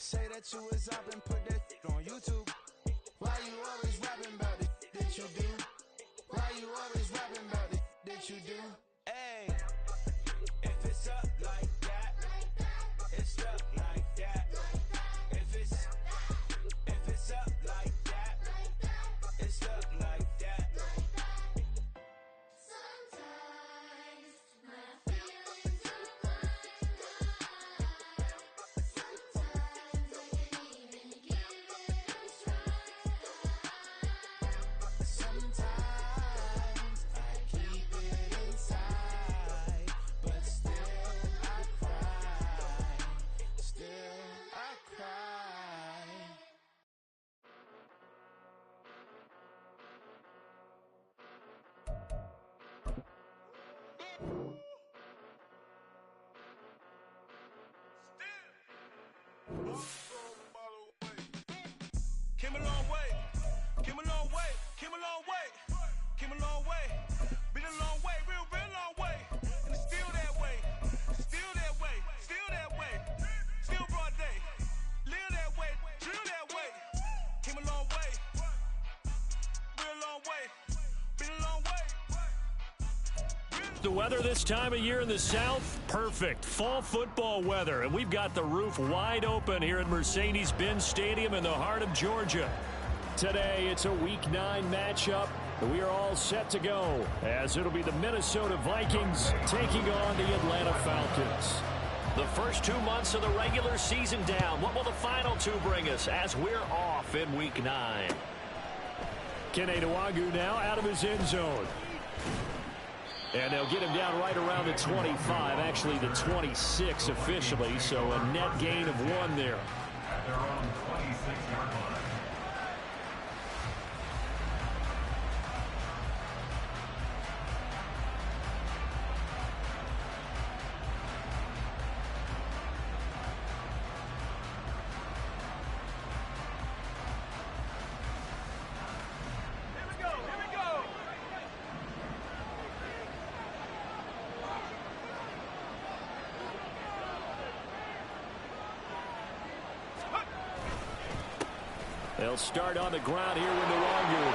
Say that you was up and put that on YouTube. Why you always rapping about it that you do? Why you always rapping about it that you do? Hey, if it's up like that, it's up like that. If it's up like that, it's up like that. Sometimes my feelings are blind. Sometimes I can't even give it a try. Sometimes I keep it inside, but still I cry. Still I cry. Came a long way, came a long way, came a long way, came a long way, been a long way, real long way, and it's still that way, still that way, still that way, still broad day, live that way, drill that way, came a long way, real long way, been a long way. The weather this time of year in the South, perfect. Fall football weather, and we've got the roof wide open here at Mercedes-Benz Stadium in the heart of Georgia. Today, it's a Week 9 matchup, and we are all set to go, as it'll be the Minnesota Vikings taking on the Atlanta Falcons. The first 2 months of the regular season down. What will the final two bring us as we're off in Week 9? M24 now out of his end zone. And they'll get him down right around the 25, actually the 26 officially, so a net gain of 1 there. At their own 26-yard line. They'll start on the ground here with Nwangu.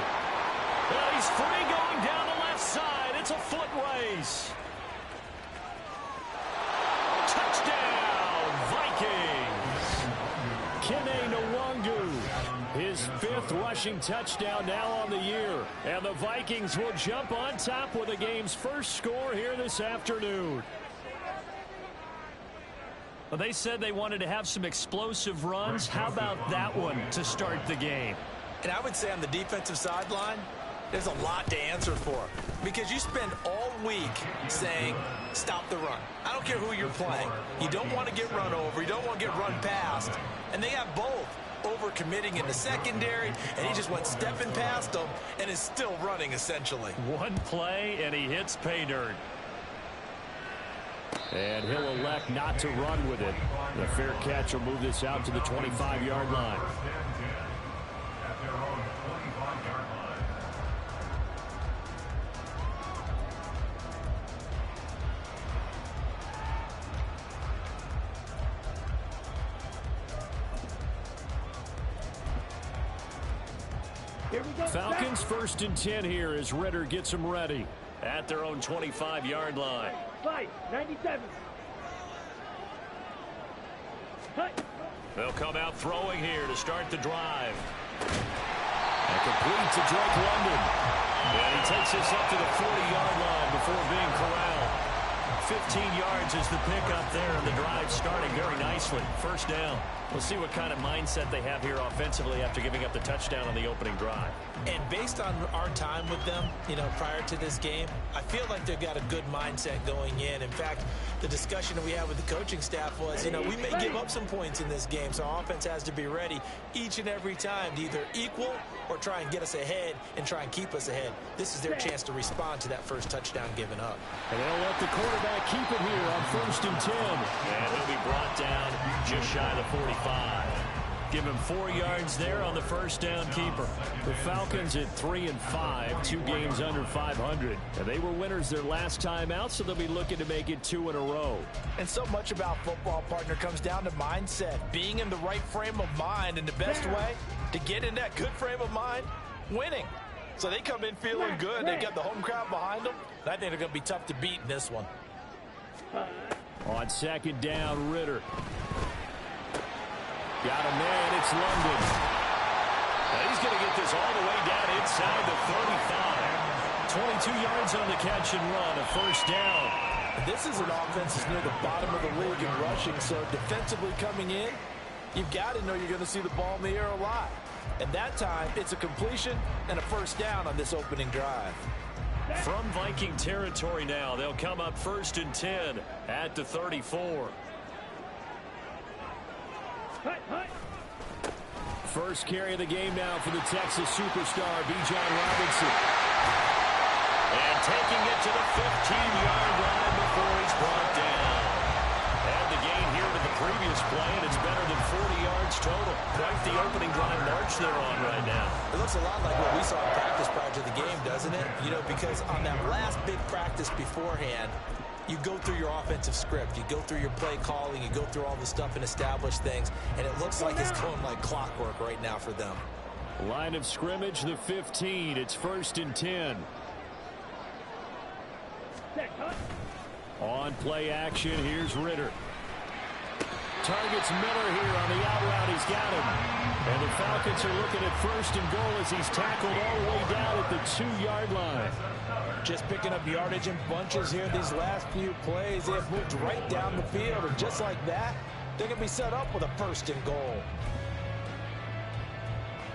Well, he's free going down the left side. It's a foot race. Touchdown, Vikings. Kene Nwangu, his 5th rushing touchdown now on the year. And the Vikings will jump on top with the game's first score here this afternoon. Well, they said they wanted to have some explosive runs. How about that one to start the game? And I would say on the defensive sideline, there's a lot to answer for. Because you spend all week saying, stop the run. I don't care who you're playing. You don't want to get run over. You don't want to get run past. And they have both. Overcommitting in the secondary, and he just went stepping past them and is still running, essentially. One play, and he hits pay dirt. And he'll elect not to run with it. The fair catch will move this out to the 25-yard line. At their own 25-yard line. Here we go. Falcons 1st and 10 here as Ritter gets them ready at their own 25-yard line. Fight, 97. They'll come out throwing here to start the drive. And complete to Drake London. And he takes us up to the 40-yard line before being corralled. 15 yards is the pickup there, and the drive starting very nicely. First down. We'll see what kind of mindset they have here offensively after giving up the touchdown on the opening drive. And based on our time with them, prior to this game, I feel like they've got a good mindset going in. In fact, the discussion that we had with the coaching staff was, we may give up some points in this game, so our offense has to be ready each and every time to either equal or try and get us ahead and try and keep us ahead. This is their chance to respond to that first touchdown given up. And they'll let the quarterback keep it here on 1st and 10. And he'll be brought down just shy of the 45. Give him 4 yards there on the first down keeper. The Falcons at 3-5, 2 games under 500. And they were winners their last time out, so they'll be looking to make it 2 in a row. And so much about football, partner, comes down to mindset. Being in the right frame of mind, and the best way to get in that good frame of mind, winning. So they come in feeling good. They've got the home crowd behind them. And I think they're going to be tough to beat in this one. On second down, Ritter. Got a man, it's London. And he's going to get this all the way down inside the 35. 22 yards on the catch and run, a first down. This is an offense that's near the bottom of the league in rushing, so defensively coming in, you've got to know you're going to see the ball in the air a lot. And that time, it's a completion and a first down on this opening drive. From Viking territory now, they'll come up 1st and 10 at the 34. First carry of the game now for the Texas superstar, Bijan Robinson. And taking it to the 15-yard line before he's brought down. And the gain here to the previous play, and it's better than 40 yards total. Quite the opening drive march they're on right now. It looks a lot like what we saw in practice prior to the game, doesn't it? You know, because on that last big practice beforehand, you go through your offensive script, you go through your play calling, you go through all the stuff and establish things, and it looks like it's going like clockwork right now for them. Line of scrimmage, the 15. It's 1st and 10. On play action, here's Ritter. Targets Miller here on the out route. He's got him. And the Falcons are looking at 1st and goal as he's tackled all the way down at the 2-yard line. Just picking up yardage in bunches here these last few plays. They have moved right down the field, and just like that, they're going to be set up with a 1st and goal.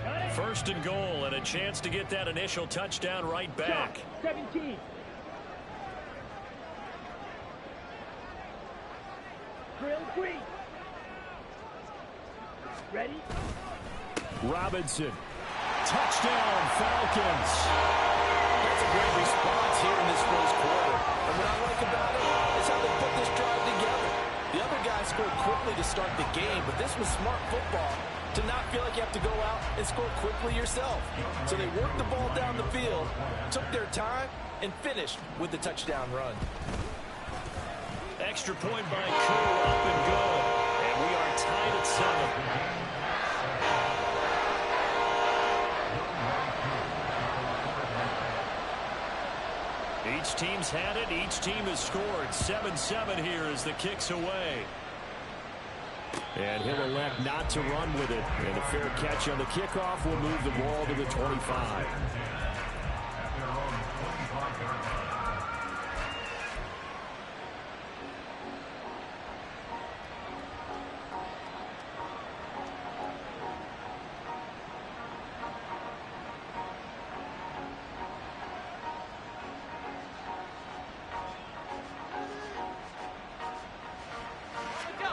1st and goal, and a chance to get that initial touchdown right back. 17. Drill 3. Ready? Robinson. Touchdown, Falcons. That's a great response here in this first quarter. And what I like about it is how they put this drive together. The other guy scored quickly to start the game, but this was smart football to not feel like you have to go out and score quickly yourself. So they worked the ball down the field, took their time, and finished with the touchdown run. Extra point by Crew, up and good. And we are tied at 7. Each team's had it. Each team has scored. 7-7 here as the kick's away. And he'll elect not to run with it. And a fair catch on the kickoff will move the ball to the 25.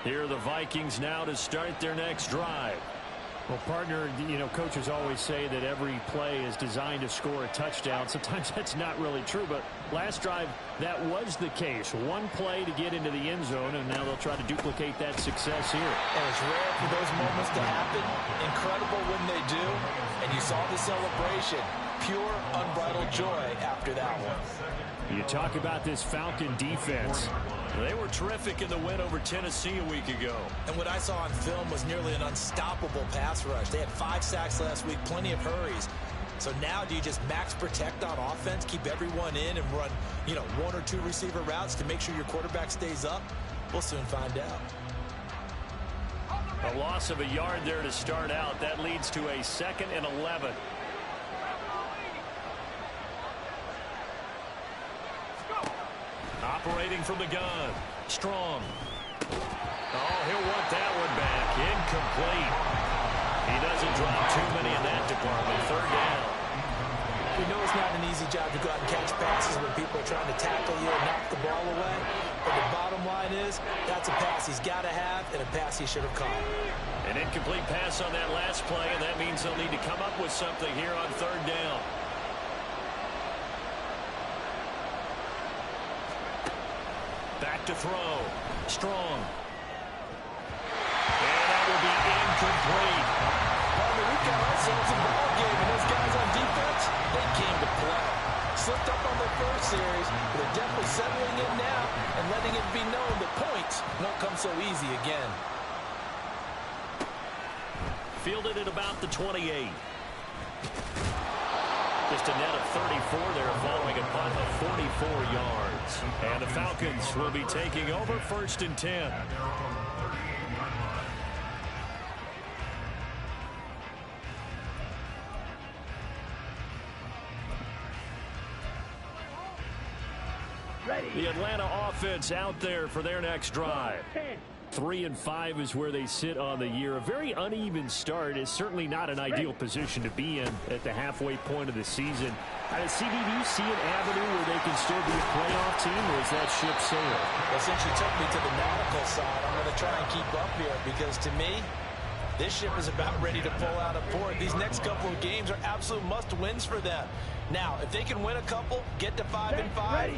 Here are the Vikings now to start their next drive. Well, partner, you know, coaches always say that every play is designed to score a touchdown. Sometimes that's not really true, but last drive, that was the case. One play to get into the end zone, and now they'll try to duplicate that success here. And it's rare for those moments to happen. Incredible when they do. And you saw the celebration. Pure, unbridled joy after that one. You talk about this Falcon defense. They were terrific in the win over Tennessee a week ago. And what I saw on film was nearly an unstoppable pass rush. They had 5 sacks last week, plenty of hurries. So now do you just max protect on offense, keep everyone in, and run, you know, 1 or 2 receiver routes to make sure your quarterback stays up? We'll soon find out. A loss of a yard there to start out. That leads to a 2nd and 11. Operating from the gun. Strong. Oh, he'll want that one back. Incomplete. He doesn't drop too many in that department. 3rd down. We know it's not an easy job to go out and catch passes when people are trying to tackle you and knock the ball away. But the bottom line is, that's a pass he's got to have and a pass he should have caught. An incomplete pass on that last play, and that means they'll need to come up with something here on 3rd down. Back to throw. Strong. And that will be incomplete. themselves a ball game, and those guys on defense, they came to play. Slipped up on their first series, but they're definitely settling in now and letting it be known that points won't come so easy again. Fielded at about the 28. Just a net of 34 there following a punt of 44 yards. And the Falcons will be taking over 1st and 10. Ready. The Atlanta offense out there for their next drive. 3-5 is where they sit on the year. A very uneven start is certainly not an ideal position to be in at the halfway point of the season. CB, do you see an avenue where they can still be a playoff team, or is that ship sailed? Well, since you took me to the nautical side, I'm going to try and keep up here because to me, this ship is about ready to pull out of port. These next couple of games are absolute must-wins for them. Now, if they can win a couple, get to 5-5,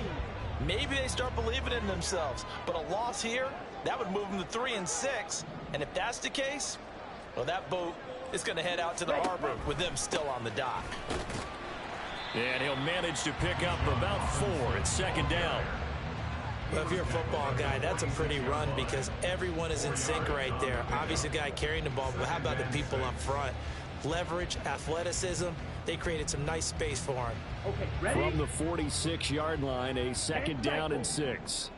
maybe they start believing in themselves. But a loss here, that would move them to 3-6. And if that's the case, well, that boat is going to head out to the harbor with them still on the dock. And he'll manage to pick up about 4 at 2nd down. Well, if you're a football guy, that's a pretty run because everyone is in sync right there. Obviously, the guy carrying the ball, but how about the people up front? Leverage, athleticism, they created some nice space for him. Okay, ready? From the 46-yard line, a 2nd down and 6.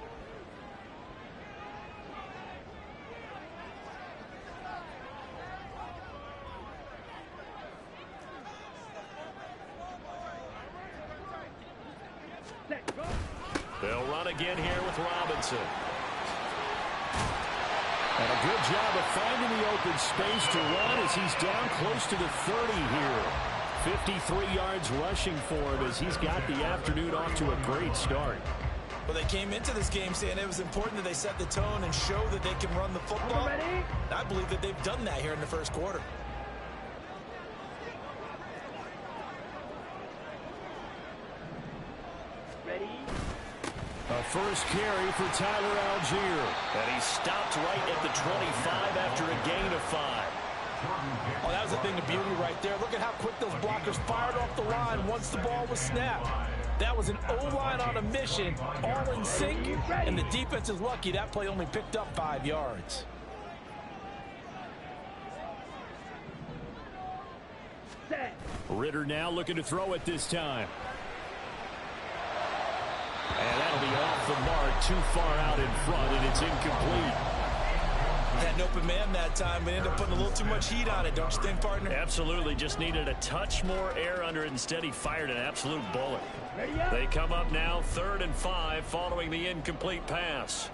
They'll run again here with Robinson. And a good job of finding the open space to run as he's down close to the 30 here. 53 yards rushing for him as he's got the afternoon off to a great start. Well, they came into this game saying it was important that they set the tone and show that they can run the football. Ready? I believe that they've done that here in the first quarter. Ready? A first carry for Tyler Algier. And he stopped right at the 25 after a gain of 5. Oh, that was a thing of beauty right there. Look at how quick those blockers fired off the line once the ball was snapped. That was an O-line on a mission, all in sync, and the defense is lucky that play only picked up 5 yards. Set. Ritter now looking to throw it this time. And that'll be off the mark, too far out in front, and it's incomplete. Had an open man that time, but ended up putting a little too much heat on it, don't you think, partner? Absolutely, just needed a touch more air under it. Instead, he fired an absolute bullet. Ready up. They come up now 3rd and 5 following the incomplete pass.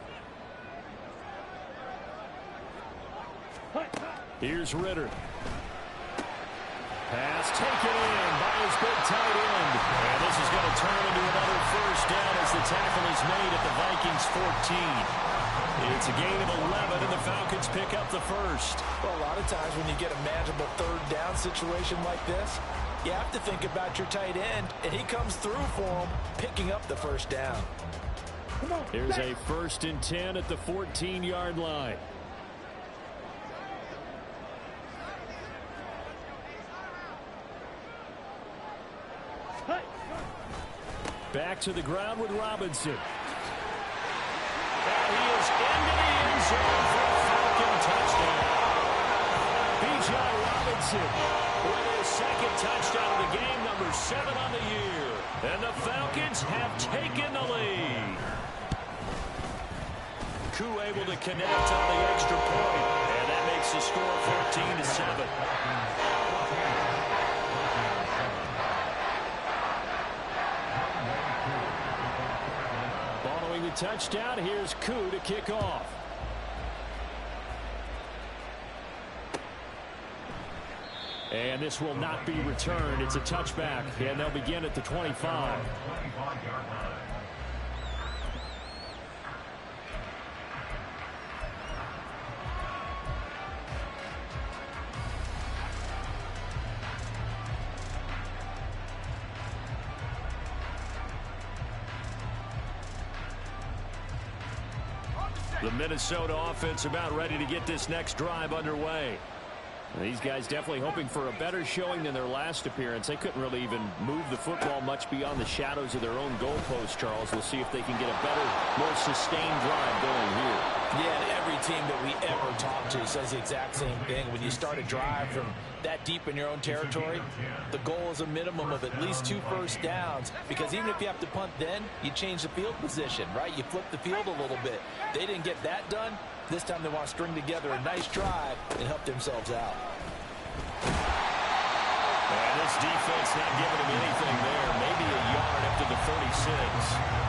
Here's Ritter. Pass taken in by his big tight end. And this is going to turn into another first down as the tackle is made at the Vikings 14. It's a gain of 11, and the Falcons pick up the first. Well, a lot of times when you get a manageable 3rd down situation like this, you have to think about your tight end, and he comes through for him, picking up the first down. Come on. Here's a 1st and 10 at the 14-yard line. Back to the ground with Robinson. And he is into the end zone for a Falcon touchdown. B.J. Robinson with his 2nd touchdown of the game, number 7 on the year. And the Falcons have taken the lead. Koo able to connect on the extra point, and that makes the score 14-7. The touchdown, here's Koo to kick off. And this will not be returned. It's a touchback, and they'll begin at the 25. The Minnesota offense about ready to get this next drive underway. These guys definitely hoping for a better showing than their last appearance. They couldn't really even move the football much beyond the shadows of their own goalpost, Charles. We'll see if they can get a better, more sustained drive going here. Yeah, and every team that we ever talk to says the exact same thing. When you start a drive from that deep in your own territory, the goal is a minimum of at least 2 first downs, because even if you have to punt then, you change the field position, right? You flip the field a little bit. They didn't get that done. This time they want to string together a nice drive and help themselves out. And this defense not giving them anything there. Maybe a yard up to the 36.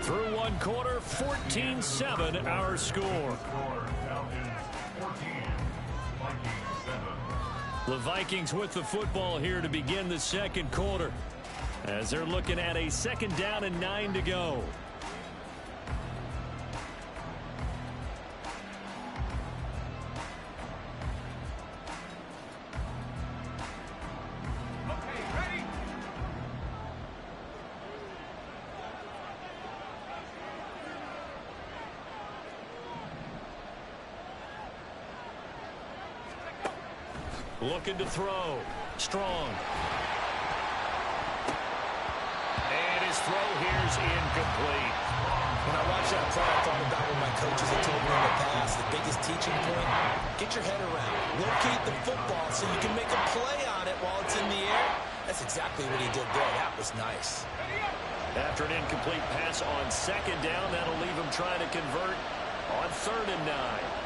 Through one quarter, 14-7 our score. The Vikings with the football here to begin the second quarter, as they're looking at a 2nd down and 9 to go. Looking to throw. Strong. And his throw here's incomplete. When I watch that play, I thought about what my coaches have told me in the past. The biggest teaching point, get your head around. Locate the football so you can make a play on it while it's in the air. That's exactly what he did there. That was nice. After an incomplete pass on 2nd down, that'll leave him trying to convert on 3rd and 9.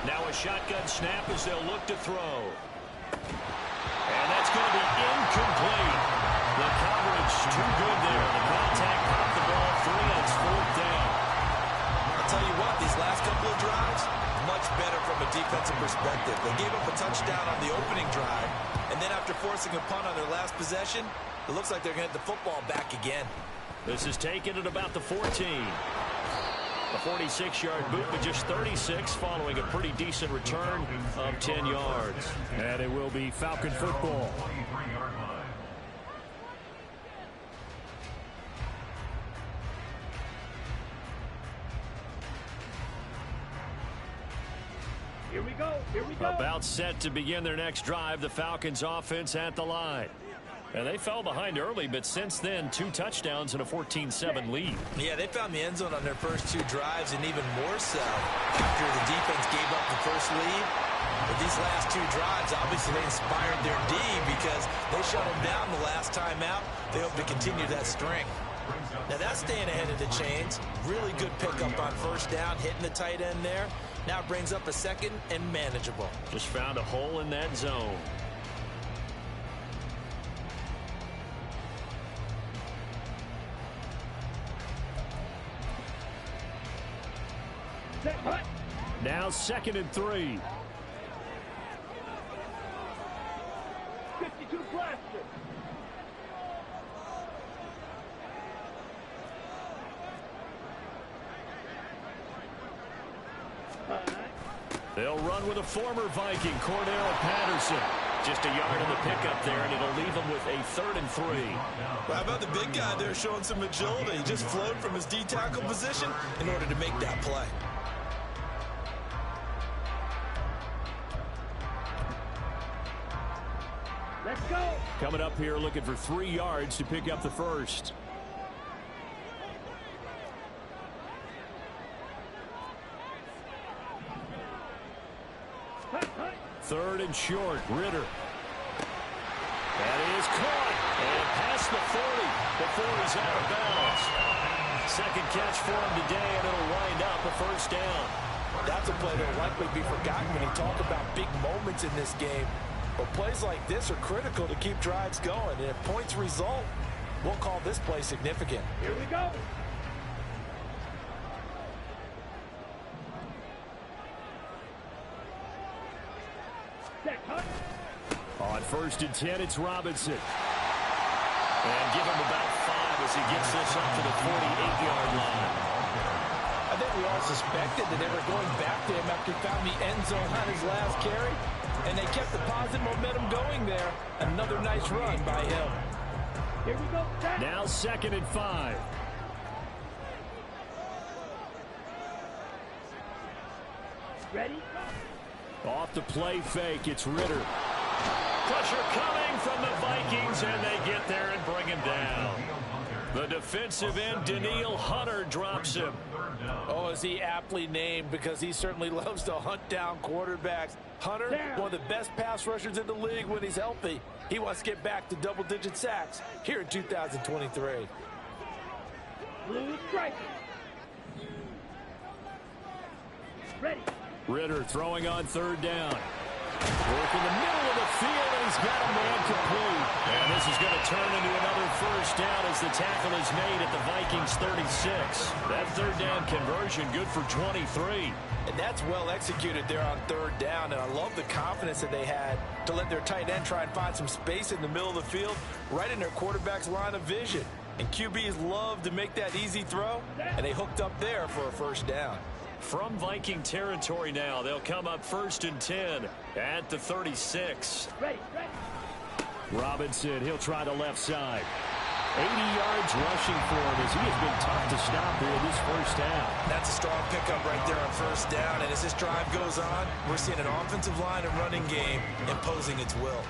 Now a shotgun snap as they'll look to throw. And that's going to be incomplete. The coverage too good there. The contact caught the ball free, and it's 4th down. I'll tell you what, these last couple of drives, much better from a defensive perspective. They gave up a touchdown on the opening drive, and then after forcing a punt on their last possession, it looks like they're going to get the football back again. This is taken at about the 14. A 46-yard boot, but just 36 following a pretty decent return of 10 yards. And it will be Falcon football. Here we go. Here we go. About set to begin their next drive, the Falcons offense at the line. And they fell behind early, but since then, 2 touchdowns and a 14-7 lead. Yeah, they found the end zone on their first 2 drives, and even more so after the defense gave up the first lead. But these last 2 drives, obviously they inspired their D because they shut them down the last time out. They hope to continue that string. Now that's staying ahead of the chains. Really good pickup on 1st down, hitting the tight end there. Now brings up a 2nd and manageable. Just found a hole in that zone. Now 2nd and 3. 52 blaster. They'll run with a former Viking, Cordero Patterson. Just a yard in the pickup there, and it'll leave them with a 3rd and 3. Well, how about the big guy there showing some agility? He just flowed from his D-tackle position in order to make that play. Let's go. Coming up here looking for 3 yards to pick up the first. Third and short, Ritter. That is caught. And past the 40 before he's out of bounds. Second catch for him today, and it'll wind up a 1st down. That's a play that will likely be forgotten when you talk about big moments in this game. But plays like this are critical to keep drives going. And if points result, we'll call this play significant. Here we go. On 1st and 10, it's Robinson. And give him about 5 as he gets this up to the 48-yard line. I think we all suspected that they were going back to him after he found the end zone on his last carry, and they kept the positive momentum going there. Another nice run by him. Here we go. Now 2nd and 5. Ready? Off the play fake, it's Ritter. Pressure coming from the Vikings, and they get there and bring him down. The defensive end, Danielle Hunter, drops him. Oh, is he aptly named, because he certainly loves to hunt down quarterbacks. Hunter, one of the best pass rushers in the league when he's healthy. He wants to get back to double-digit sacks here in 2023. Blue stripe. Ready. Ritter throwing on 3rd down. Work in the middle of the field, and he's got a man complete. And this is going to turn into another 1st down as the tackle is made at the Vikings 36. That 3rd down conversion good for 23. And that's well executed there on 3rd down, and I love the confidence that they had to let their tight end try and find some space in the middle of the field, right in their quarterback's line of vision. And QBs love to make that easy throw, and they hooked up there for a 1st down. From Viking territory now, they'll come up 1st and 10 at the 36. Ready. Ready. Robinson, he'll try the left side. 80 yards rushing for him as he has been tough to stop here this 1st down. That's a strong pickup right there on 1st down, and as this drive goes on, we're seeing an offensive line and running game imposing its will.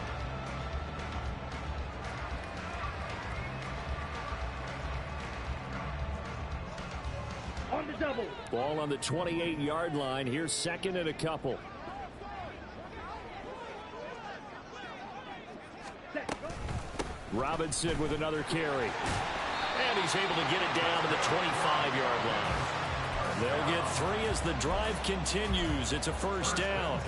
On the double. Ball on the 28-yard line. Here's 2nd and a couple. Robinson with another carry. And he's able to get it down to the 25-yard line. They'll get 3 as the drive continues. It's a 1st down.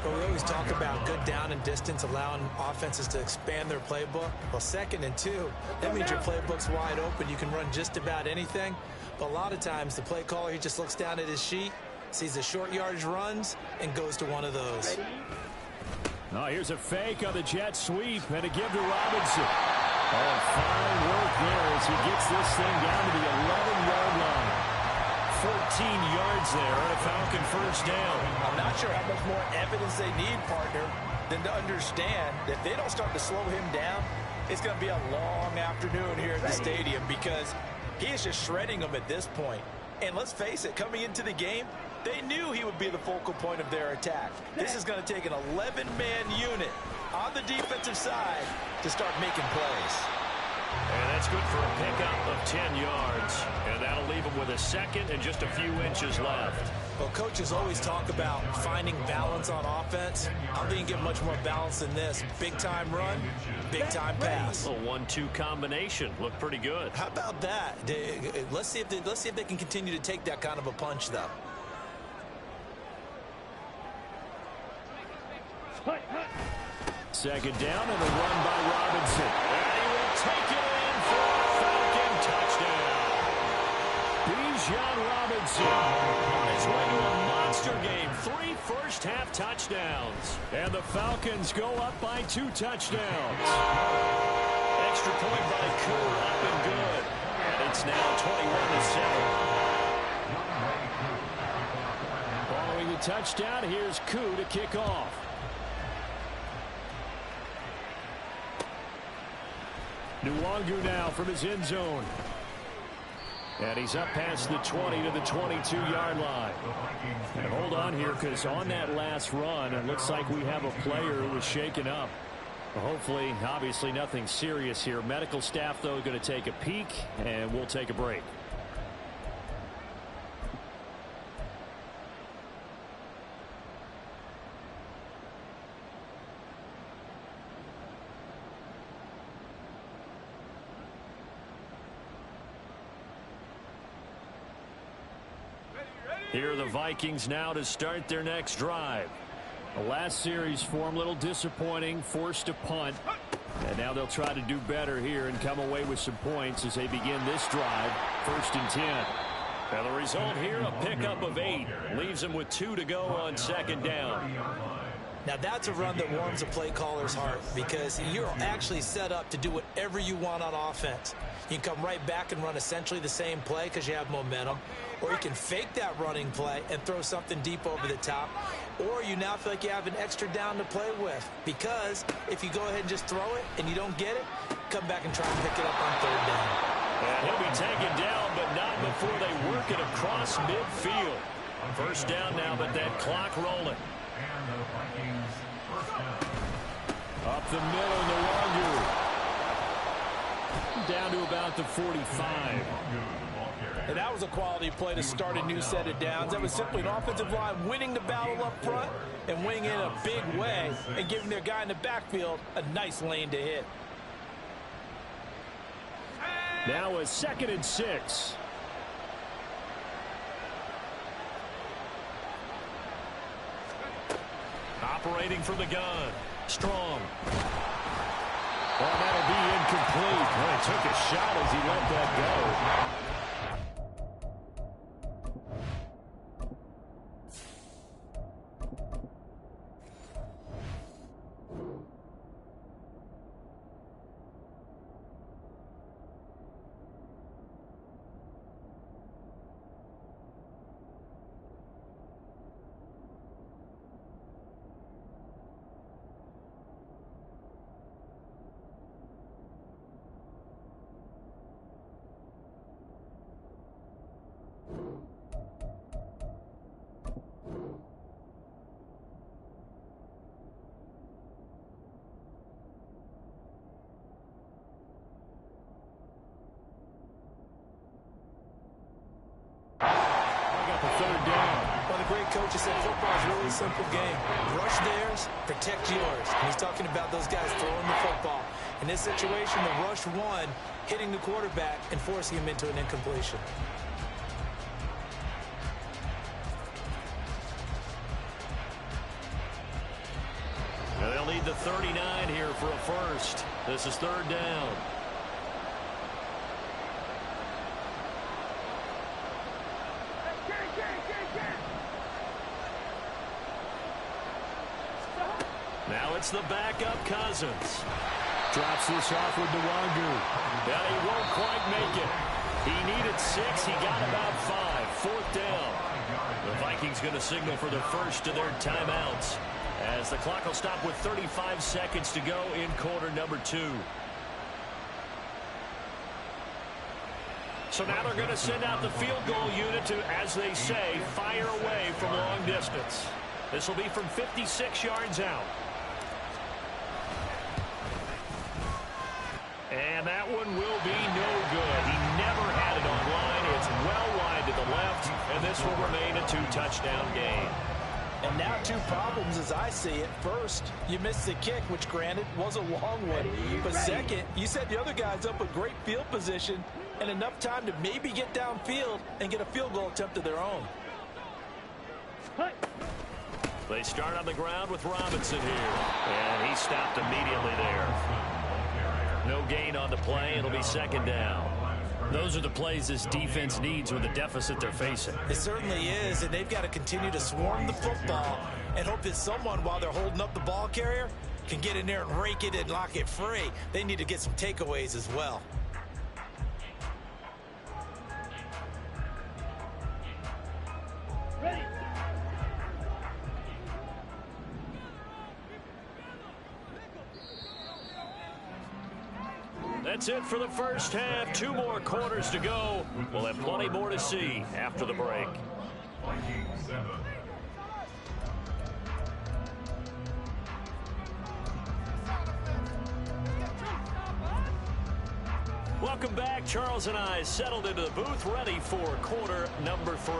But we always talk about good down and distance, allowing offenses to expand their playbook. Well, 2nd and 2, that means your playbook's wide open. You can run just about anything. But a lot of times, the play caller, he just looks down at his sheet, sees the short yardage runs, and goes to one of those. Oh, here's a fake on the jet sweep, and a give to Robinson. Oh, fine work there as he gets this thing down to the 11-yard line. 14 yards there and a Falcon 1st down. I'm not sure how much more evidence they need, partner, than to understand that if they don't start to slow him down, it's going to be a long afternoon here at the stadium, because he is just shredding them at this point. And let's face it, coming into the game, they knew he would be the focal point of their attack. This is going to take an 11-man unit on the defensive side to start making plays. And that's good for a pickup of 10 yards. And that'll leave him with a 2nd and just a few inches left. Well, coaches always talk about finding balance on offense. I don't think you can get much more balance than this. Big-time run, big-time pass. A 1-2 combination. Looked pretty good. How about that? Let's see if they can continue to take that kind of a punch, though. Hut, hut. 2nd down and a run by Robinson. And he will take it in for a Falcon touchdown. Bijan Robinson It's way to a monster game. 3 first-half touchdowns. And the Falcons go up by 2 touchdowns. Extra point by Koo, up and good. And it's now 21-7. Following the touchdown, here's Koo to kick off. Nwangu now from his end zone. And he's up past the 20 to the 22-yard line. And hold on here, because on that last run, it looks like we have a player who was shaken up. Hopefully, obviously nothing serious here. Medical staff, though, going to take a peek, and we'll take a break. Here are the Vikings now to start their next drive. The last series for them, a little disappointing, forced a punt. And now they'll try to do better here and come away with some points as they begin this drive, 1st and 10. And the result here, a pickup of 8. Leaves them with 2 to go on 2nd down. Now that's a run that warms a play caller's heart because you're actually set up to do whatever you want on offense. You can come right back and run essentially the same play because you have momentum, or you can fake that running play and throw something deep over the top, or you now feel like you have an extra down to play with because if you go ahead and just throw it and you don't get it, come back and try and pick it up on third down. And he'll be taken down, but not before they work it across midfield. First down now, but that clock rolling. And the Vikings first down. Up the middle, Nwangu. Down to about the 45. And that was a quality play to start a new set of downs. That was simply an offensive line winning the battle up front and winning in a big way and giving their guy in the backfield a nice lane to hit. Now a 2nd and 6. Operating from the gun. Strong. Well, that'll be incomplete. Well, he took a shot as he let that go. Coach said football is a really simple game. Rush theirs, protect yours. And he's talking about those guys throwing the football. In this situation, the rush one, hitting the quarterback and forcing him into an incompletion. Now they'll need the 39 here for a first. This is third down. Now it's the backup Cousins. Drops this off with Nwangu. Now he won't quite make it. He needed 6. He got about 5. Fourth down. The Vikings going to signal for the first of their timeouts as the clock will stop with 35 seconds to go in quarter number 2. So now they're going to send out the field goal unit to, as they say, fire away from long distance. This will be from 56 yards out. And that one will be no good. He never had it online. It's well wide to the left, and this will remain a 2-touchdown game. And now 2 problems as I see it. First, you missed the kick, which granted was a long one. But second, you set the other guys up a great field position and enough time to maybe get downfield and get a field goal attempt of their own. They start on the ground with Robinson here. And he stopped immediately there. No gain on the play. It'll be second down. Those are the plays this defense needs with the deficit they're facing. It certainly is, and they've got to continue to swarm the football and hope that someone, while they're holding up the ball carrier, can get in there and rake it and lock it free. They need to get some takeaways as well. Ready. That's it for the first half. 2 more quarters to go. We'll have plenty more to see after the break. Vikings 7. Welcome back. Charles and I settled into the booth, ready for quarter number 3.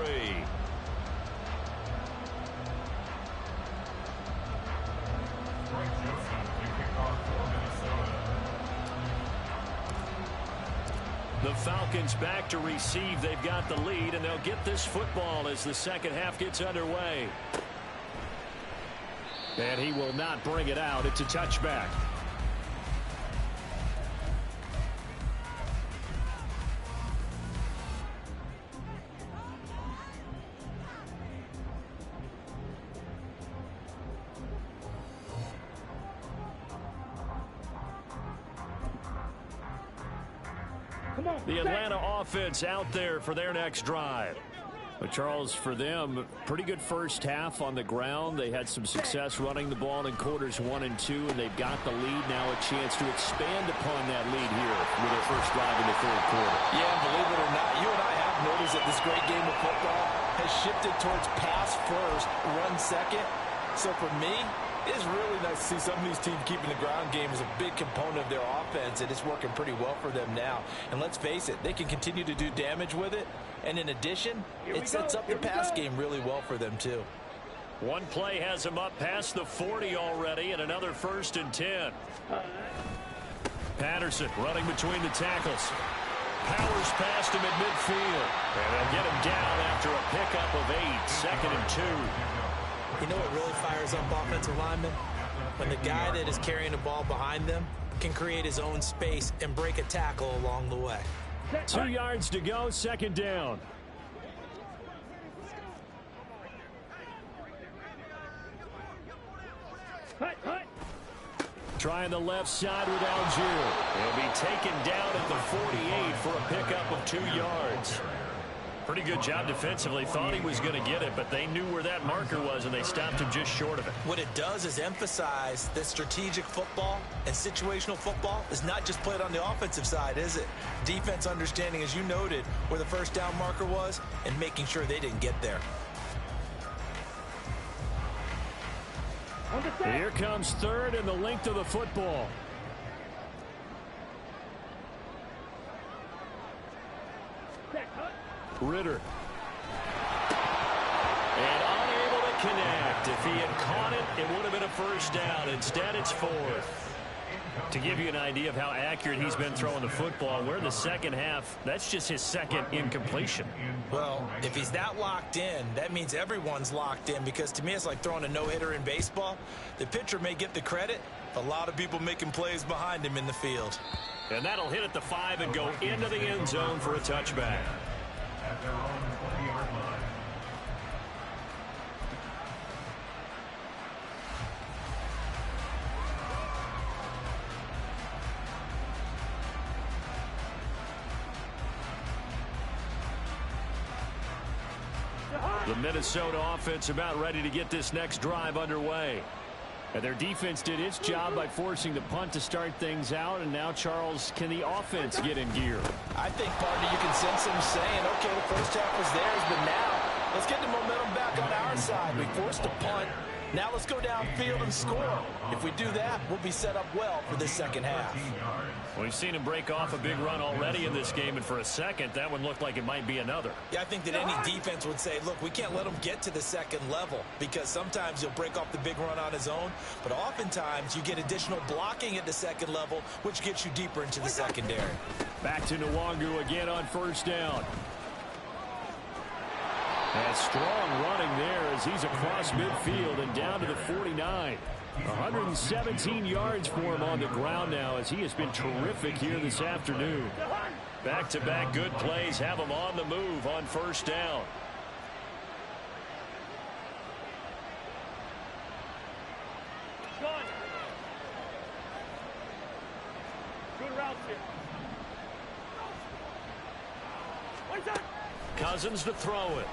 Frank Joseph to kick off for Minnesota. The Falcons back to receive. They've got the lead, and they'll get this football as the second half gets underway. And he will not bring it out. It's a touchback. Come on. The Atlanta offense out there for their next drive. But Charles, for them, pretty good first half on the ground. They had some success running the ball in quarters 1 and 2, and they've got the lead. Now a chance to expand upon that lead here with their first drive in the third quarter. Yeah, and believe it or not, you and I have noticed that this great game of football has shifted towards pass first, run second. So for me, it is really nice to see some of these teams keeping the ground game as a big component of their offense, and it's working pretty well for them now. And let's face it, they can continue to do damage with it. And in addition, it sets up the pass game really well for them, too. One play has him up past the 40 already, and another 1st and 10. Patterson running between the tackles. Powers past him at midfield. And they'll get him down after a pickup of 8, 2nd and 2. You know what really fires up offensive linemen? When the guy that is carrying the ball behind them can create his own space and break a tackle along the way. 2 yards to go, 2nd down. Trying the left side with Algier. He'll be taken down at the 48 for a pickup of 2 yards. Pretty good job defensively. Thought he was going to get it, but they knew where that marker was, and they stopped him just short of it. What it does is emphasize that strategic football and situational football is not just played on the offensive side, is it? Defense understanding, as you noted, where the first down marker was and making sure they didn't get there. Here comes 3rd and the length of the football. Ritter. And unable to connect. If he had caught it, it would have been a 1st down. Instead, it's 4th. To give you an idea of how accurate he's been throwing the football, we're in the second half. That's just his 2nd incompletion. Well, if he's that locked in, that means everyone's locked in, because to me it's like throwing a no-hitter in baseball. The pitcher may get the credit, a lot of people making plays behind him in the field. And that'll hit at the 5 and go into the end zone for a touchback. At their own 20-yard line. The Minnesota offense about ready to get this next drive underway. And their defense did its job by forcing the punt to start things out. And now, Charles, can the offense get in gear? I think, partner, you can sense them saying, okay, the first half was theirs, but now let's get the momentum back on our side. We forced a punt. Now let's go downfield and score. If we do that, we'll be set up well for this second half. We've seen him break off a big run already in this game, and for a second, that one looked like it might be another. Yeah, I think that any defense would say, look, we can't let him get to the second level, because sometimes he'll break off the big run on his own, but oftentimes you get additional blocking at the second level, which gets you deeper into the secondary. Back to Nwangu again on 1st down. And strong running there as he's across midfield and down to the 49. 117 yards for him on the ground now, as he has been terrific here this afternoon. Back-to-back good plays have him on the move on 1st down. Good route here. Cousins to throw it.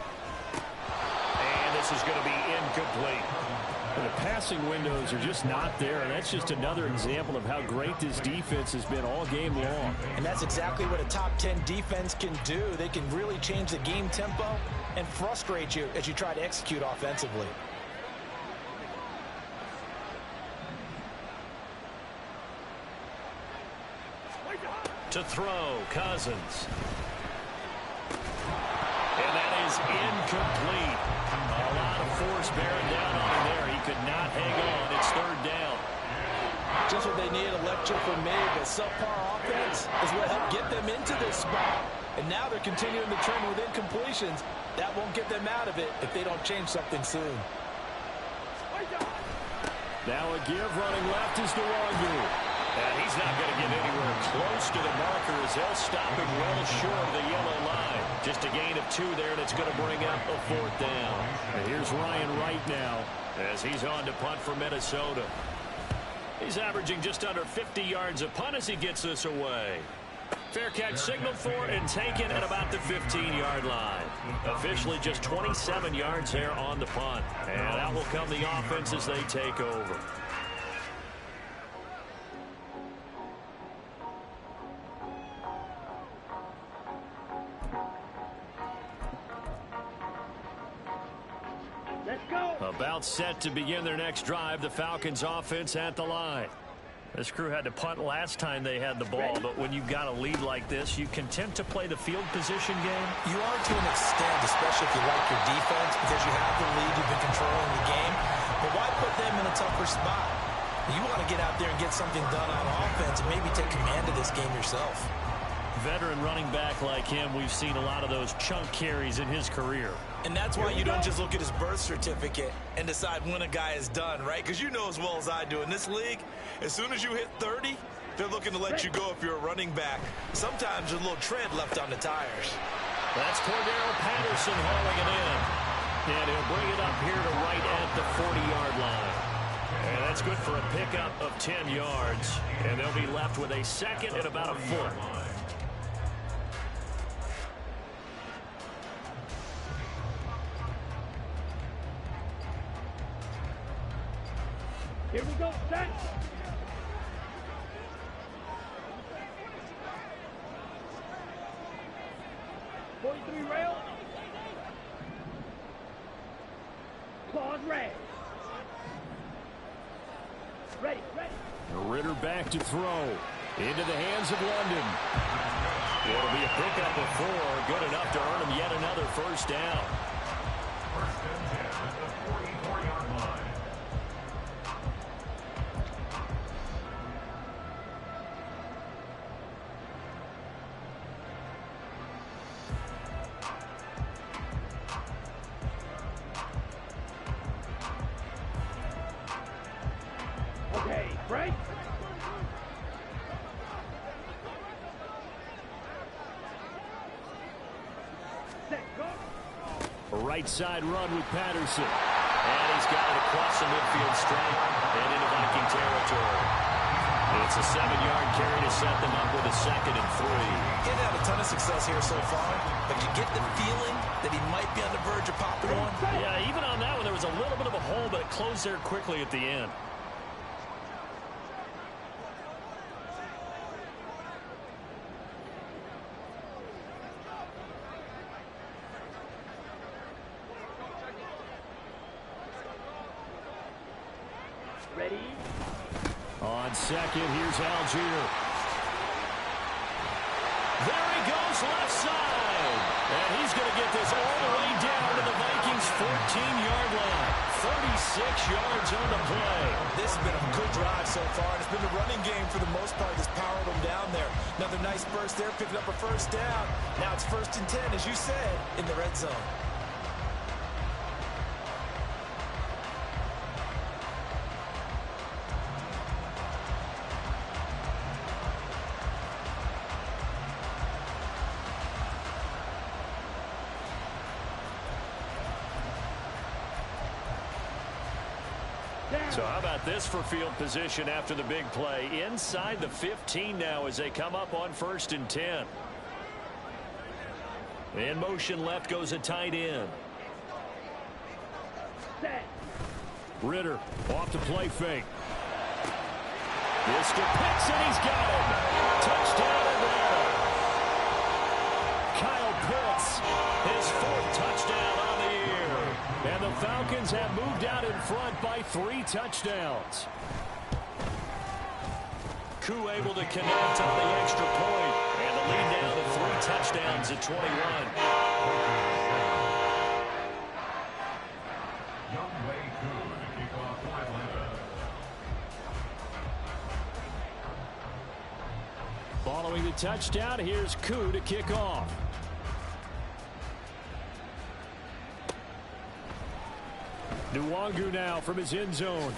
And this is going to be incomplete. The passing windows are just not there, and that's just another example of how great this defense has been all game long. And that's exactly what a top 10 defense can do. They can really change the game tempo and frustrate you as you try to execute offensively. To throw, Cousins. And that is incomplete. A lot of force bearing down on him there. He could not hang on. It's 3rd down. Just what they need, a lecture from me, but subpar offense is what helped get them into this spot. And now they're continuing the trend with incompletions. That won't get them out of it if they don't change something soon. Now a give running left is Nwangu. And he's not going to get anywhere close to the marker as they'll stop him well short of the yellow line. Just a gain of 2 there, and it's going to bring up a 4th down. And here's Ryan Wright now as he's on to punt for Minnesota. He's averaging just under 50 yards a punt as he gets this away. Fair catch signaled for and taken at about the 15-yard line. Officially just 27 yards there on the punt. And out will come the offense as they take over. Let's go. About set to begin their next drive. The Falcons offense at the line. This crew had to punt last time they had the ball, but when you've got a lead like this, you content to play the field position game? You are to an extent, especially if you like your defense, because you have the lead, you've been controlling the game. But why put them in a tougher spot? You want to get out there and get something done on offense and maybe take command of this game yourself. Veteran running back like him, we've seen a lot of those chunk carries in his career. And that's why you don't just look at his birth certificate and decide when a guy is done, right? Because you know as well as I do, in this league, as soon as you hit 30, they're looking to let you go if you're a running back. Sometimes there's a little tread left on the tires. That's Cordero Patterson hauling it in. And he'll bring it up here to right at the 40-yard line. And that's good for a pickup of 10 yards. And they'll be left with a second and about a foot. Here we go, set. .43 rail. Claws red. Ready. Ritter back to throw. Into the hands of London. It'll be a pickup of 4. Good enough to earn him yet another first down. First and 10 at the 44-yard line. Okay, break. Set, go. A right side run with Patterson. And he's got it across the midfield strike and into Viking territory. It's a 7-yard carry to set them up with a second and 3. He's had a ton of success here so far, but you get the feeling that he might be on the verge of popping one. Yeah, even on that one, there was a little bit of a hole, but it closed there quickly at the end. Ready. On second, here's Algier. There he goes, left side. And he's going to get this all the way down to the Vikings' 14-yard line. 36 yards on the play. This has been a good drive so far, and it's been the running game for the most part that's powered them down there. Another nice burst there, picking up a first down. Now it's 1st and 10, as you said, in the red zone. So how about this for field position after the big play? Inside the 15 now as they come up on 1st and 10. In motion left goes a tight end. Set. Ritter off the play fake. This to Pitts, and he's got him. Touchdown Atlanta. Kyle Pitts, his 4th touchdown on the year. And the Falcons have moved out in front by 3 touchdowns. Koo able to connect on the extra point, and the lead down to 3 touchdowns at 21. Following the touchdown, here's Koo to kick off. Nwangu now from his end zone.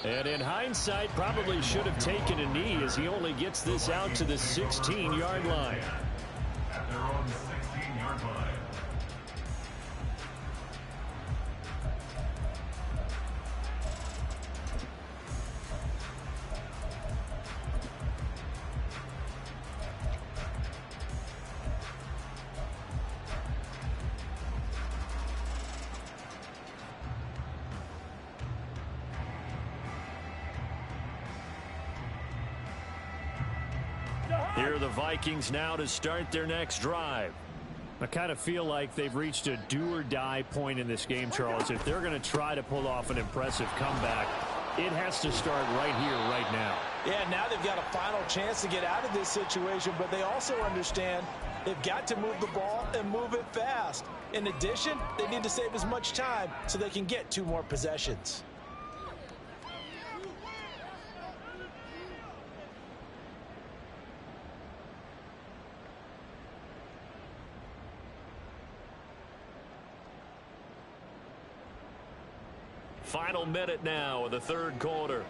And in hindsight, probably should have taken a knee as he only gets this out to the 16-yard line. At their own 16-yard line. Here are the Vikings now to start their next drive. I kind of feel like they've reached a do-or-die point in this game, Charles. If they're going to try to pull off an impressive comeback, it has to start right here, right now. Yeah, now they've got a final chance to get out of this situation, but they also understand they've got to move the ball and move it fast. In addition, they need to save as much time so they can get 2 more possessions. Final minute now of the third quarter.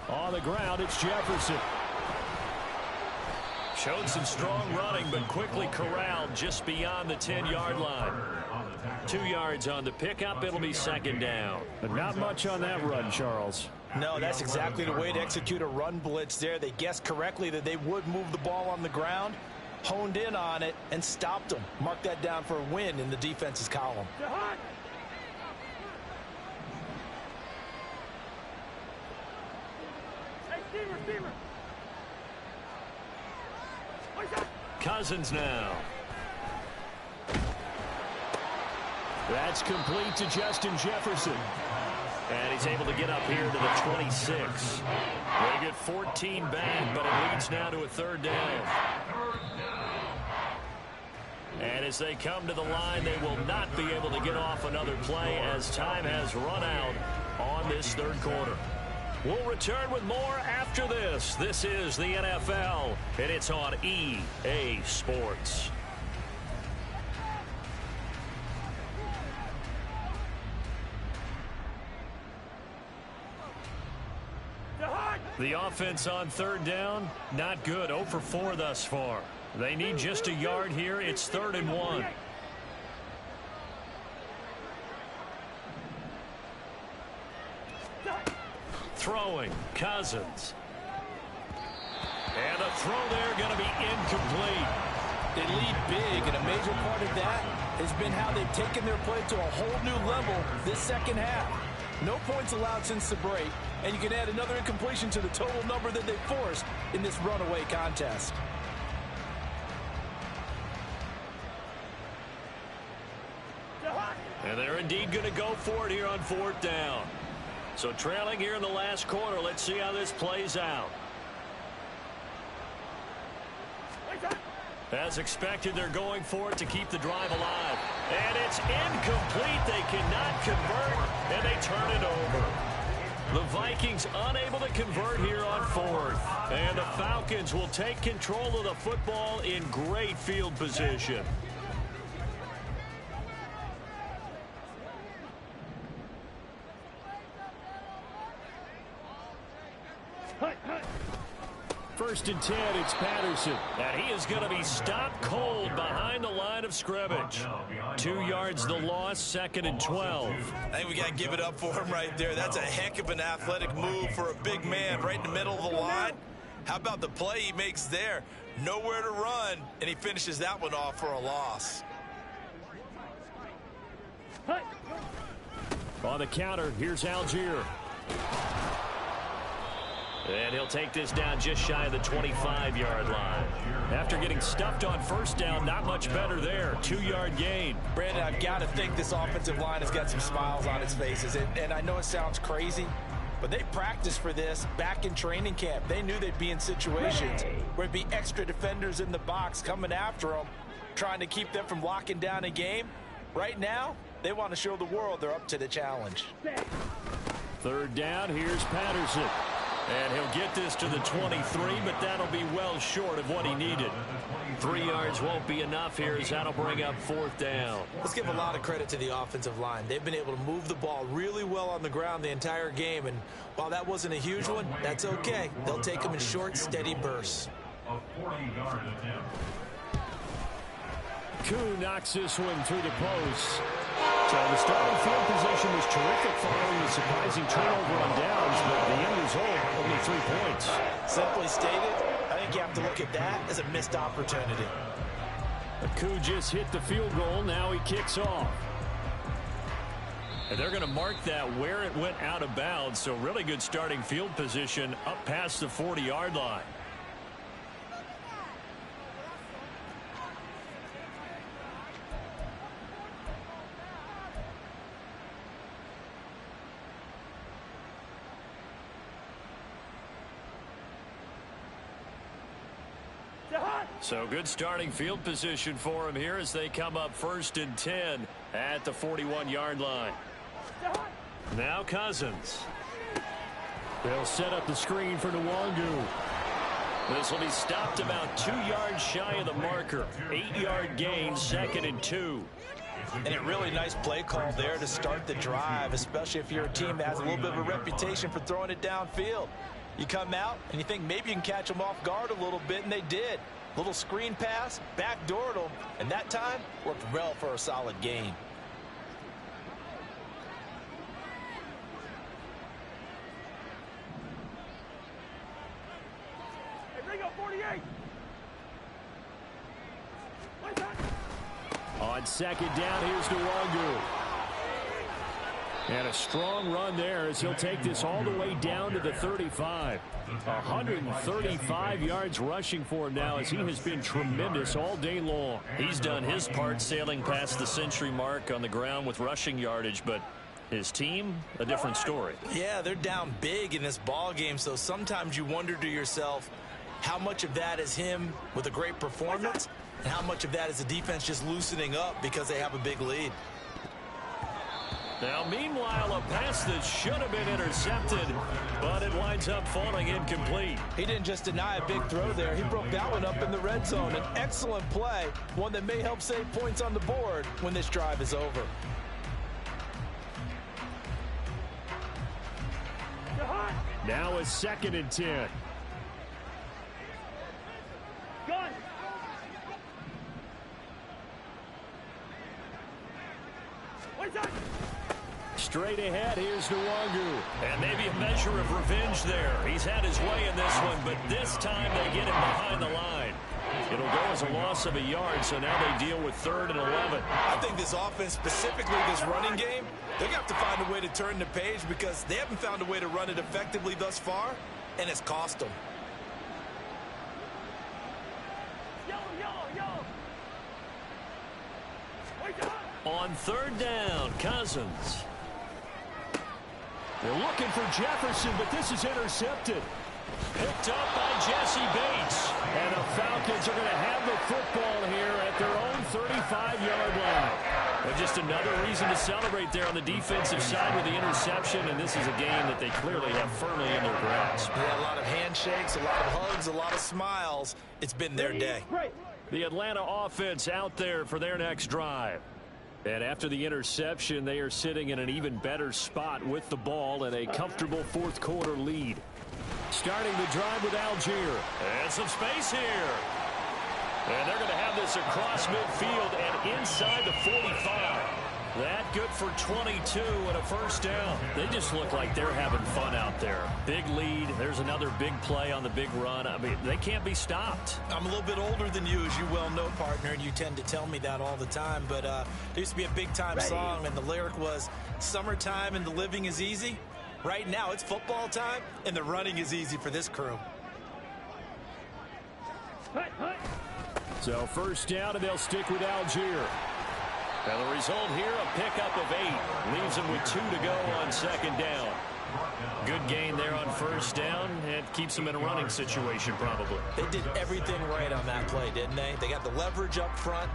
On the ground, it's Jefferson. Showed some strong running, but quickly corralled just beyond the 10-yard line. 2 yards on the pickup. It'll be second down. But not much on that run, Charles. No, that's exactly the way to execute a run blitz there. They guessed correctly that they would move the ball on the ground, honed in on it, and stopped them. Mark that down for a win in the defense's column. Cousins now. That's complete to Justin Jefferson. And he's able to get up here to the 26. They get 14 back, but it leads now to a third down. And as they come to the line, they will not be able to get off another play as time has run out on this third quarter. We'll return with more after this. This is the NFL, and it's on EA Sports. The offense on third down, not good. 0 for 4 thus far. They need just a yard here. It's 3rd and 1. Throwing, Cousins. And a throw there going to be incomplete. They lead big, and a major part of that has been how they've taken their play to a whole new level this second half. No points allowed since the break, and you can add another incompletion to the total number that they forced in this runaway contest. And they're indeed going to go for it here on 4th down. So trailing here in the last quarter, let's see how this plays out. As expected, they're going for it to keep the drive alive. And it's incomplete. They cannot convert, and they turn it over. The Vikings unable to convert here on 4th. And the Falcons will take control of the football in great field position. First and 10, it's Patterson. And he is going to be stopped cold behind the line of scrimmage. 2 yards the loss, 2nd and 12. I think we got to give it up for him right there. That's a heck of an athletic move for a big man right in the middle of the line. How about the play he makes there? Nowhere to run, and he finishes that one off for a loss. On the counter, here's Algier. And he'll take this down just shy of the 25-yard line. After getting stuffed on 1st down, not much better there. 2-yard gain. Brandon, I've got to think this offensive line has got some smiles on its faces. And I know it sounds crazy, but they practiced for this back in training camp. They knew they'd be in situations where it'd be extra defenders in the box coming after them, trying to keep them from locking down a game. Right now, they want to show the world they're up to the challenge. 3rd down, here's Patterson. And he'll get this to the 23, but that'll be well short of what he needed. 3 yards won't be enough here as that'll bring up 4th down. Let's give a lot of credit to the offensive line. They've been able to move the ball really well on the ground the entire game, and while that wasn't a huge one, that's okay. They'll take them in short, steady bursts. Koo knocks this one through the post. So the starting field position was terrific following the surprising turnover on downs, but the end result, only 3 points. Simply stated, I think you have to look at that as a missed opportunity. Koo just hit the field goal. Now he kicks off. And they're going to mark that where it went out of bounds. So really good starting field position up past the 40-yard line. So good starting field position for him here as they come up 1st and 10 at the 41-yard line. Now Cousins. They'll set up the screen for Nwangu. This will be stopped about 2 yards shy of the marker. 8-yard gain, 2nd and 2. And a really nice play call there to start the drive, especially if you're a team that has a little bit of a reputation for throwing it downfield. You come out and you think maybe you can catch them off guard a little bit, and they did. Little screen pass, backdoored them, and that time worked well for a solid gain. Hey, bring up 48. On 2nd down, here's Nwangu. And a strong run there as he'll take this all the way down to the 35. 135 yards rushing for him now as he has been tremendous all day long. He's done his part sailing past the century mark on the ground with rushing yardage, but his team, a different story. Yeah, they're down big in this ball game, so sometimes you wonder to yourself how much of that is him with a great performance and how much of that is the defense just loosening up because they have a big lead. Now, meanwhile, a pass that should have been intercepted, but it winds up falling incomplete. He didn't just deny a big throw there. He broke that one up in the red zone. An excellent play, one that may help save points on the board when this drive is over. Now it's 2nd and 10. Gun. What's that? Straight ahead, here's Nwangu. And maybe a measure of revenge there. He's had his way in this one, but this time they get him behind the line. It'll go as a loss of a yard, so now they deal with 3rd and 11. I think this offense, specifically this running game, they're going to have to find a way to turn the page because they haven't found a way to run it effectively thus far, and it's cost them. On 3rd down, Cousins. They're looking for Jefferson, but this is intercepted. Picked up by Jesse Bates. And the Falcons are going to have the football here at their own 35-yard line. But just another reason to celebrate there on the defensive side with the interception, and this is a game that they clearly have firmly in their grasp. Yeah, a lot of handshakes, a lot of hugs, a lot of smiles. It's been their day. The Atlanta offense out there for their next drive. And after the interception, they are sitting in an even better spot with the ball and a comfortable 4th quarter lead. Starting the drive with Algier. And some space here. And they're going to have this across midfield and inside the 45. That good for 22 and a 1st down. They just look like they're having fun out there. Big lead. There's another big play on the big run. I mean, they can't be stopped. I'm a little bit older than you, as you well know, partner, and you tend to tell me that all the time. But there used to be a big-time song, and the lyric was, "Summertime and the living is easy." Right now, it's football time, and the running is easy for this crew. So 1st down, and they'll stick with Algier. And the result here, a pickup of 8. Leaves them with 2 to go on 2nd down. Good gain there on 1st down. It keeps them in a running situation, probably. They did everything right on that play, didn't they? They got the leverage up front,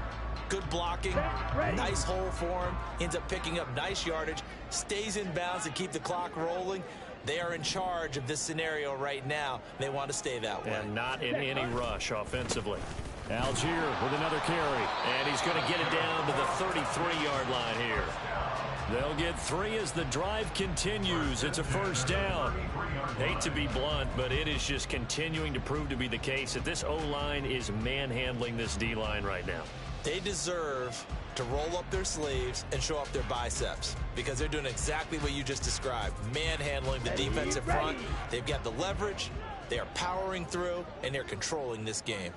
good blocking, nice hole for him. Ends up picking up nice yardage, stays in bounds to keep the clock rolling. They are in charge of this scenario right now. They want to stay that way. And not in any rush offensively. Algier with another carry. And he's going to get it down to the 33-yard line here. They'll get 3 as the drive continues. It's a 1st down. Hate to be blunt, but it is just continuing to prove to be the case that this O-line is manhandling this D-line right now. They deserve to roll up their sleeves and show off their biceps because they're doing exactly what you just described, manhandling the defensive front. They've got the leverage, they are powering through, and they're controlling this game.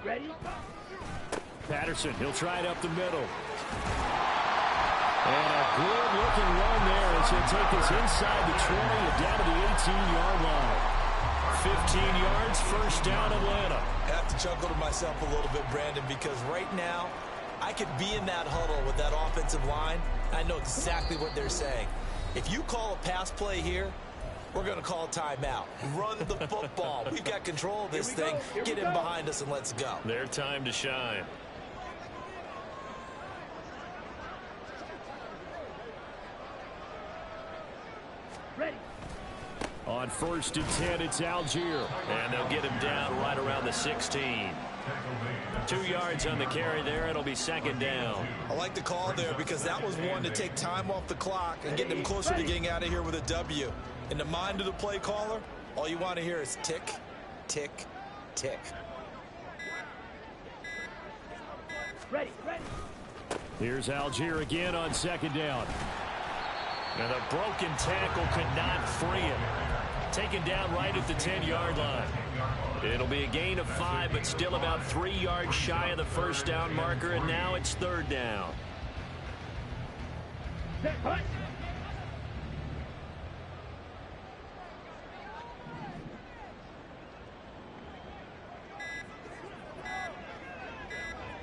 Ready? Patterson, he'll try it up the middle. And a good-looking run there as he'll take us inside the 20 and down to the 18-yard line. 15 yards, first down, Atlanta. I have to chuckle to myself a little bit, Brandon, because right now I could be in that huddle with that offensive line. I know exactly what they're saying. If you call a pass play here, we're going to call timeout. Run the football. We've got control of this thing. Get in behind us and let's go. Their time to shine. Ready. On 1st and 10, it's Algier. And they'll get him down right around the 16. 2 yards on the carry there. It'll be second down. I like the call there because that was one to take time off the clock and get them closer to getting out of here with a W. In the mind of the play caller, all you want to hear is tick, tick, tick. Ready. Here's Algier again on 2nd down. And a broken tackle could not free him. Taken down right at the 10-yard line. It'll be a gain of 5, but still about 3 yards shy of the first down marker, and now it's 3rd down. Set, punt.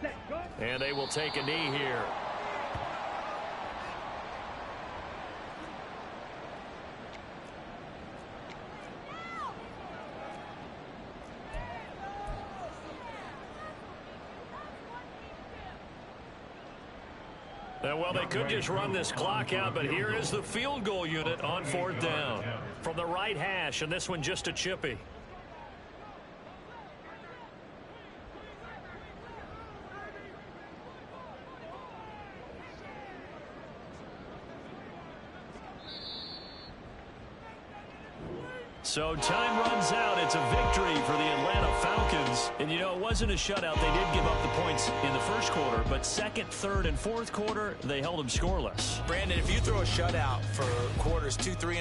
Set, go. And they will take a knee here. Well, they could just run this clock out, but here is the field goal unit on 4th down. From the right hash, and this one just a chippy. So time runs out. It's a victory for the Atlanta Falcons. And, you know, it wasn't a shutout. They did give up the points in the first quarter, but second, third, and fourth quarter, they held them scoreless. Brandon, if you throw a shutout for quarters 2, 3, and